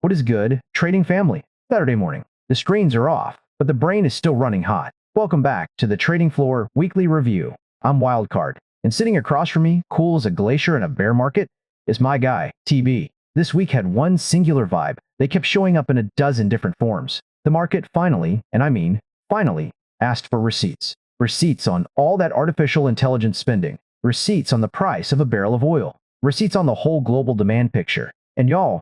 What is good, trading family? Saturday morning. The screens are off, but the brain is still running hot. Welcome back to the Trading Floor Weekly Review. I'm Wildcard, and sitting across from me, cool as a glacier in a bear market, is my guy, TB. This week had one singular vibe. They kept showing up in a dozen different forms. The market finally, and I mean finally, asked for receipts. Receipts on all that artificial intelligence spending. Receipts on the price of a barrel of oil. Receipts on the whole global demand picture. And y'all,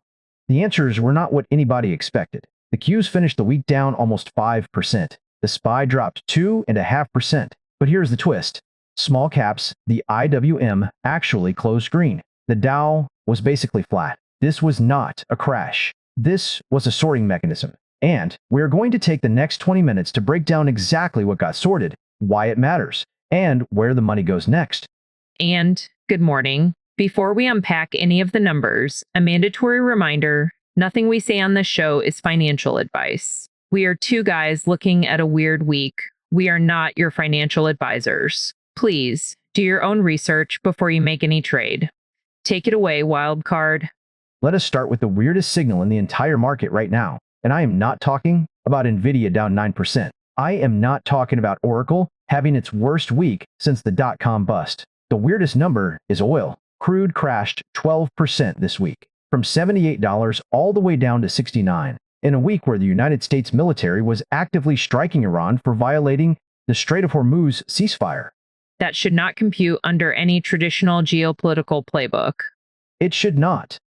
the answers were not what anybody expected. The Qs finished the week down almost 5%. The SPY dropped 2.5%. But here's the twist. Small caps, the IWM, actually closed green. The Dow was basically flat. This was not a crash. This was a sorting mechanism. And we're going to take the next 20 minutes to break down exactly what got sorted, why it matters, and where the money goes next. And good morning. Before we unpack any of the numbers, a mandatory reminder, nothing we say on this show is financial advice. We are two guys looking at a weird week. We are not your financial advisors. Please do your own research before you make any trade. Take it away, Wildcard. Let us start with the weirdest signal in the entire market right now. And I am not talking about Nvidia down 9%. I am not talking about Oracle having its worst week since the dot-com bust. The weirdest number is oil. Crude crashed 12% this week, from $78 all the way down to $69, in a week where the United States military was actively striking Iran for violating the Strait of Hormuz ceasefire. That should not compute under any traditional geopolitical playbook. It should not.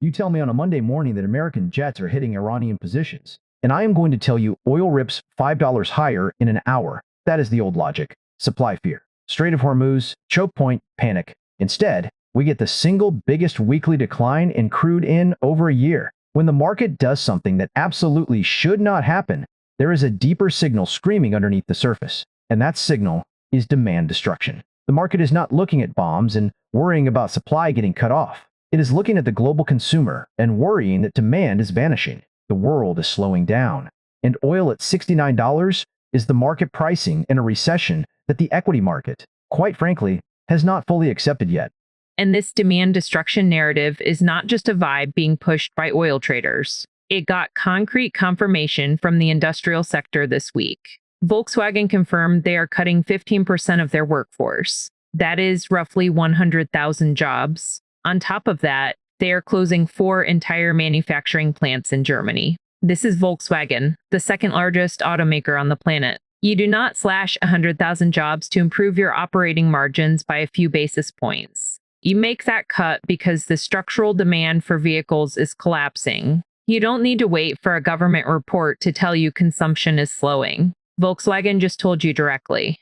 You tell me on a Monday morning that American jets are hitting Iranian positions, and I am going to tell you oil rips $5 higher in an hour. That is the old logic. Supply fear. Strait of Hormuz, choke point, panic. Instead, we get the single biggest weekly decline in crude in over a year. When the market does something that absolutely should not happen, there is a deeper signal screaming underneath the surface, and that signal is demand destruction. The market is not looking at bombs and worrying about supply getting cut off. It is looking at the global consumer and worrying that demand is vanishing. The world is slowing down. And oil at $69 is the market pricing in a recession that the equity market, quite frankly, has not fully accepted yet. And this demand destruction narrative is not just a vibe being pushed by oil traders. It got concrete confirmation from the industrial sector this week. Volkswagen confirmed they are cutting 15% of their workforce. That is roughly 100,000 jobs. On top of that, they are closing 4 entire manufacturing plants in Germany. This is Volkswagen, the second largest automaker on the planet. You do not slash 100,000 jobs to improve your operating margins by a few basis points. You make that cut because the structural demand for vehicles is collapsing. You don't need to wait for a government report to tell you consumption is slowing. Volkswagen just told you directly.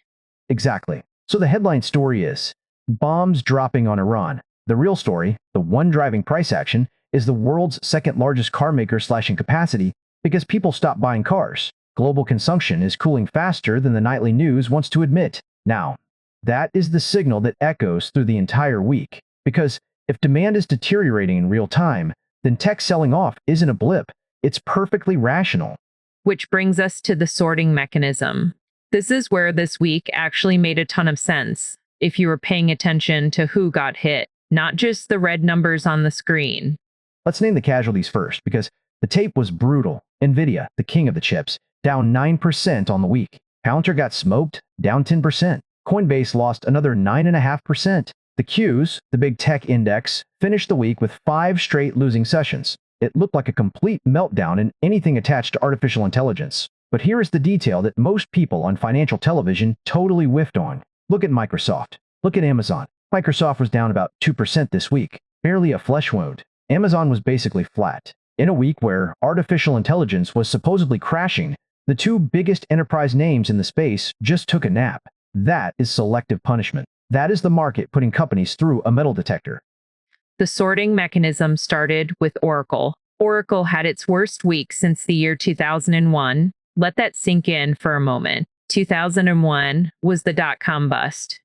Exactly. So the headline story is, bombs dropping on Iran. The real story, the one driving price action, is the world's second largest car maker slashing capacity because people stop buying cars. Global consumption is cooling faster than the nightly news wants to admit. Now, that is the signal that echoes through the entire week. Because if demand is deteriorating in real time, then tech selling off isn't a blip. It's perfectly rational. Which brings us to the sorting mechanism. This is where this week actually made a ton of sense, if you were paying attention to who got hit, not just the red numbers on the screen. Let's name the casualties first, because the tape was brutal. Nvidia, the king of the chips, down 9% on the week. Palantir got smoked, down 10%. Coinbase lost another 9.5%. The Qs, the big tech index, finished the week with 5 straight losing sessions. It looked like a complete meltdown in anything attached to artificial intelligence. But here is the detail that most people on financial television totally whiffed on. Look at Microsoft. Look at Amazon. Microsoft was down about 2% this week. Barely a flesh wound. Amazon was basically flat. In a week where artificial intelligence was supposedly crashing, the 2 biggest enterprise names in the space just took a nap. That is selective punishment. That is the market putting companies through a metal detector. The sorting mechanism started with Oracle. Oracle had its worst week since the year 2001. Let that sink in for a moment. 2001 was the dot-com bust.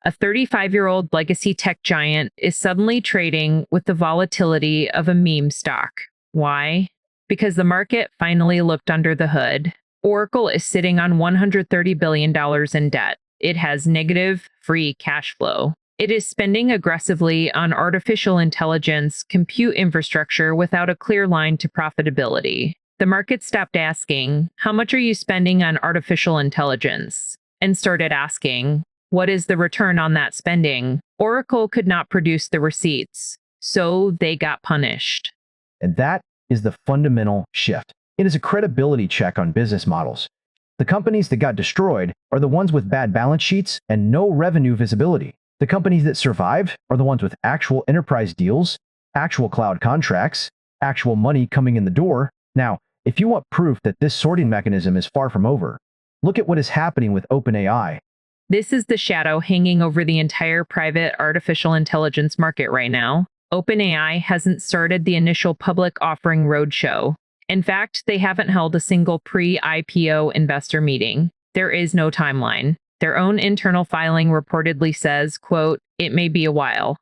A 35-year-old legacy tech giant is suddenly trading with the volatility of a meme stock. Why? Because the market finally looked under the hood. Oracle is sitting on $130 billion in debt. It has negative free cash flow. It is spending aggressively on artificial intelligence compute infrastructure without a clear line to profitability. The market stopped asking, "How much are you spending on artificial intelligence?" and started asking, "What is the return on that spending?" Oracle could not produce the receipts, so they got punished. And that is the fundamental shift. It is a credibility check on business models. The companies that got destroyed are the ones with bad balance sheets and no revenue visibility. The companies that survived are the ones with actual enterprise deals, actual cloud contracts, actual money coming in the door. Now, if you want proof that this sorting mechanism is far from over, look at what is happening with OpenAI. This is the shadow hanging over the entire private artificial intelligence market right now. OpenAI hasn't started the initial public offering roadshow. In fact, they haven't held a single pre-IPO investor meeting. There is no timeline. Their own internal filing reportedly says, quote, "It may be a while."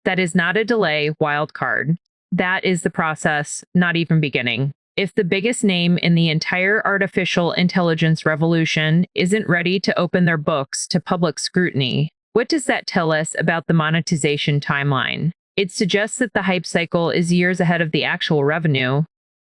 That is not a delay, wildcard. That is the process, not even beginning. If the biggest name in the entire artificial intelligence revolution isn't ready to open their books to public scrutiny, what does that tell us about the monetization timeline? It suggests that the hype cycle is years ahead of the actual revenue.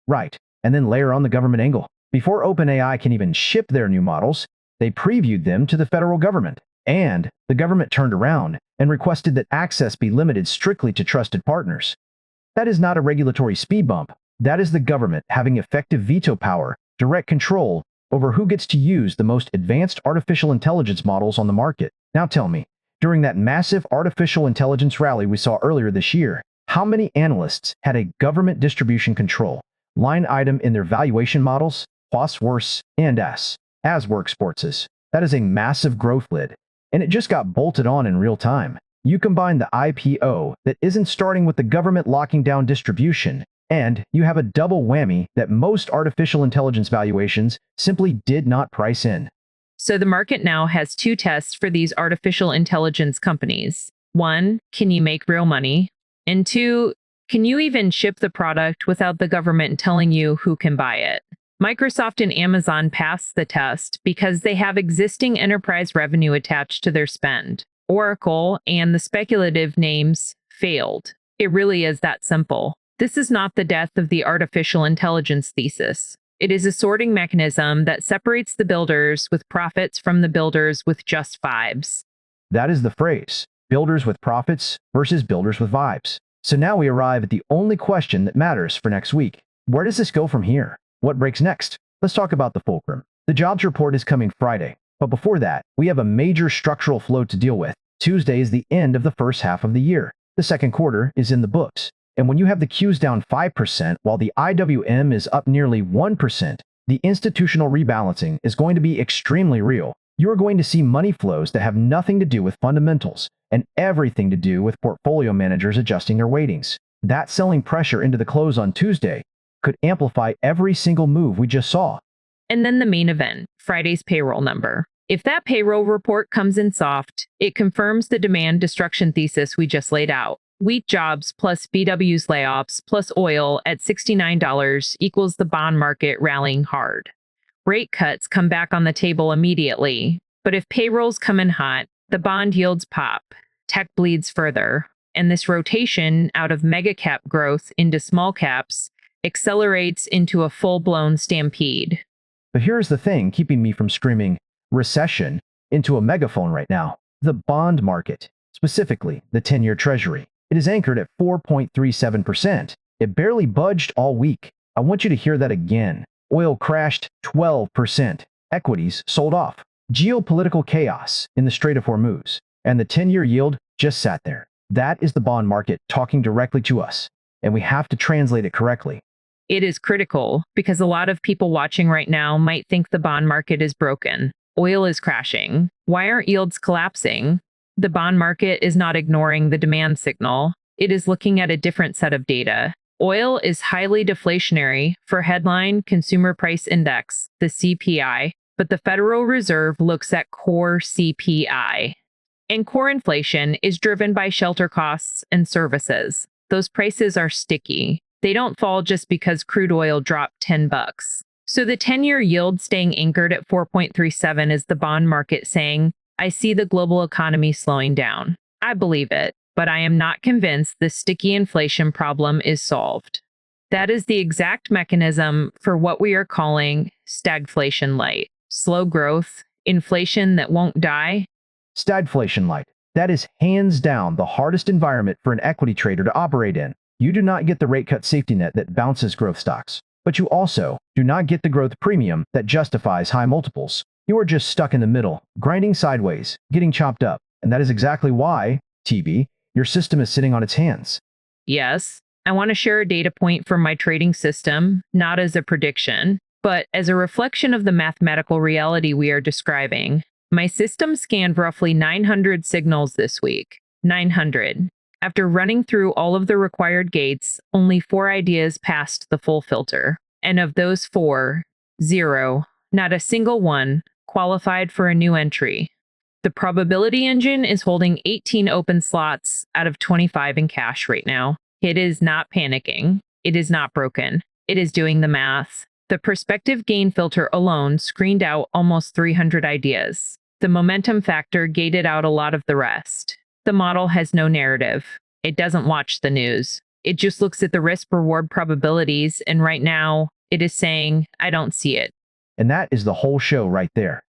Right, and then layer on the government angle. Before OpenAI can even ship their new models, they previewed them to the federal government. And the government turned around and requested that access be limited strictly to trusted partners. That is not a regulatory speed bump. That is the government having effective veto power, direct control over who gets to use the most advanced artificial intelligence models on the market. Now tell me, during that massive artificial intelligence rally we saw earlier this year, how many analysts had a government distribution control line item in their valuation models? POS worse and as worksports. That is a massive growth lid, and it just got bolted on in real time. You combine the IPO that isn't starting with the government locking down distribution, and you have a double whammy that most artificial intelligence valuations simply did not price in. So the market now has two tests for these artificial intelligence companies. One, can you make real money? And two, can you even ship the product without the government telling you who can buy it? Microsoft and Amazon passed the test because they have existing enterprise revenue attached to their spend. Oracle and the speculative names failed. It really is that simple. This is not the death of the artificial intelligence thesis. It is a sorting mechanism that separates the builders with profits from the builders with just vibes. That is the phrase, builders with profits versus builders with vibes. So now we arrive at the only question that matters for next week. Where does this go from here? What breaks next? Let's talk about the fulcrum. The jobs report is coming Friday, but before that, we have a major structural flow to deal with. Tuesday is the end of the first half of the year. The second quarter is in the books. And when you have the Qs down 5% while the IWM is up nearly 1%, the institutional rebalancing is going to be extremely real. You are going to see money flows that have nothing to do with fundamentals and everything to do with portfolio managers adjusting their weightings. That selling pressure into the close on Tuesday could amplify every single move we just saw. And then the main event, Friday's payroll number. If that payroll report comes in soft, it confirms the demand destruction thesis we just laid out. Weak jobs plus BW's layoffs plus oil at $69 equals the bond market rallying hard. Rate cuts come back on the table immediately, but if payrolls come in hot, the bond yields pop, tech bleeds further, and this rotation out of mega cap growth into small caps accelerates into a full-blown stampede. But here's the thing keeping me from screaming recession into a megaphone right now. The bond market, specifically the 10-year Treasury. It is anchored at 4.37%. It barely budged all week. I want you to hear that again. Oil crashed 12%. Equities sold off. Geopolitical chaos in the Strait of Hormuz. And the 10-year yield just sat there. That is the bond market talking directly to us. And we have to translate it correctly. It is critical because a lot of people watching right now might think the bond market is broken. Oil is crashing. Why aren't yields collapsing? The bond market is not ignoring the demand signal. It is looking at a different set of data. Oil is highly deflationary for headline consumer price index, the CPI, but the Federal Reserve looks at core CPI. And core inflation is driven by shelter costs and services. Those prices are sticky. They don't fall just because crude oil dropped $10. So the 10-year yield staying anchored at 4.37 is the bond market saying, I see the global economy slowing down. I believe it, but I am not convinced the sticky inflation problem is solved. That is the exact mechanism for what we are calling stagflation light. Slow growth, inflation that won't die. Stagflation light. That is hands down the hardest environment for an equity trader to operate in. You do not get the rate cut safety net that bounces growth stocks, but you also do not get the growth premium that justifies high multiples. You are just stuck in the middle, grinding sideways, getting chopped up. And that is exactly why, TB, your system is sitting on its hands. Yes, I want to share a data point from my trading system, not as a prediction, but as a reflection of the mathematical reality we are describing. My system scanned roughly 900 signals this week. 900. After running through all of the required gates, only 4 ideas passed the full filter. And of those 4, 0, not a single one, qualified for a new entry. The probability engine is holding 18 open slots out of 25 in cash right now. It is not panicking. It is not broken. It is doing the math. The perspective gain filter alone screened out almost 300 ideas. The momentum factor gated out a lot of the rest. The model has no narrative. It doesn't watch the news. It just looks at the risk-reward probabilities, and right now, it is saying, I don't see it. And that is the whole show right there.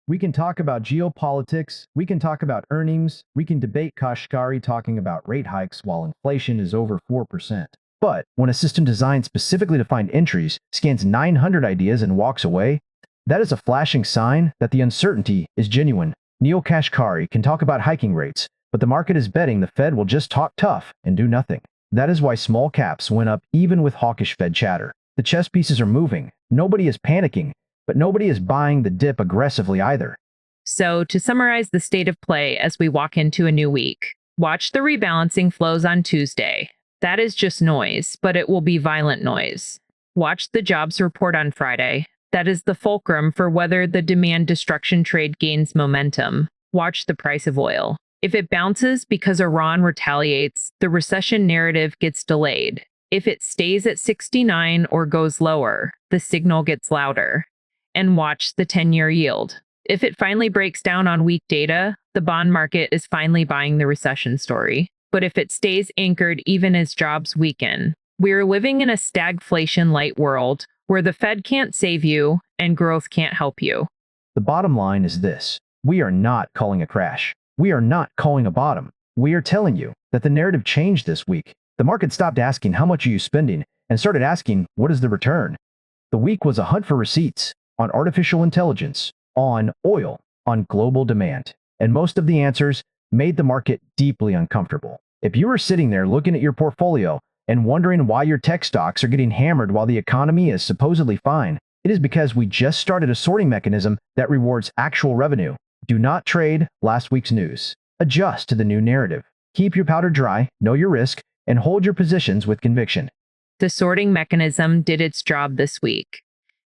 We can talk about geopolitics, we can talk about earnings, we can debate Kashkari talking about rate hikes while inflation is over 4%. But when a system designed specifically to find entries scans 900 ideas and walks away, that is a flashing sign that the uncertainty is genuine. Neel Kashkari can talk about hiking rates, but the market is betting the Fed will just talk tough and do nothing. That is why small caps went up even with hawkish Fed chatter. The chess pieces are moving, nobody is panicking, but nobody is buying the dip aggressively either. So, to summarize the state of play as we walk into a new week, watch the rebalancing flows on Tuesday. That is just noise, but it will be violent noise. Watch the jobs report on Friday. That is the fulcrum for whether the demand destruction trade gains momentum. Watch the price of oil. If it bounces because Iran retaliates, the recession narrative gets delayed. If it stays at 69 or goes lower, the signal gets louder. And watch the 10-year yield. If it finally breaks down on weak data, the bond market is finally buying the recession story. But if it stays anchored even as jobs weaken, we are living in a stagflation light world where the Fed can't save you and growth can't help you. The bottom line is this. We are not calling a crash. We are not calling a bottom. We are telling you that the narrative changed this week. The market stopped asking how much are you spending and started asking what is the return. The week was a hunt for receipts on artificial intelligence, on oil, on global demand. And most of the answers made the market deeply uncomfortable. If you are sitting there looking at your portfolio and wondering why your tech stocks are getting hammered while the economy is supposedly fine, it is because we just started a sorting mechanism that rewards actual revenue. Do not trade last week's news. Adjust to the new narrative. Keep your powder dry, know your risk, and hold your positions with conviction. The sorting mechanism did its job this week.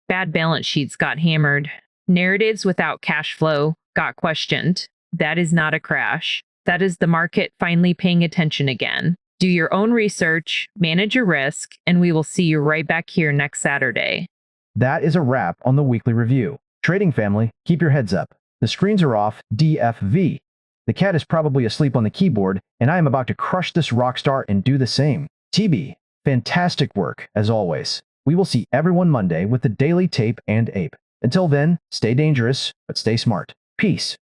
Bad balance sheets got hammered. Narratives without cash flow got questioned. That is not a crash. That is the market finally paying attention again. Do your own research, manage your risk, and we will see you right back here next Saturday. That is a wrap on the weekly review. Trading family, keep your heads up. The screens are off, DFV. The cat is probably asleep on the keyboard, and I am about to crush this rock star and do the same. TB, fantastic work, as always. We will see everyone Monday with the Daily Tape and Ape. Until then, stay dangerous, but stay smart. Peace.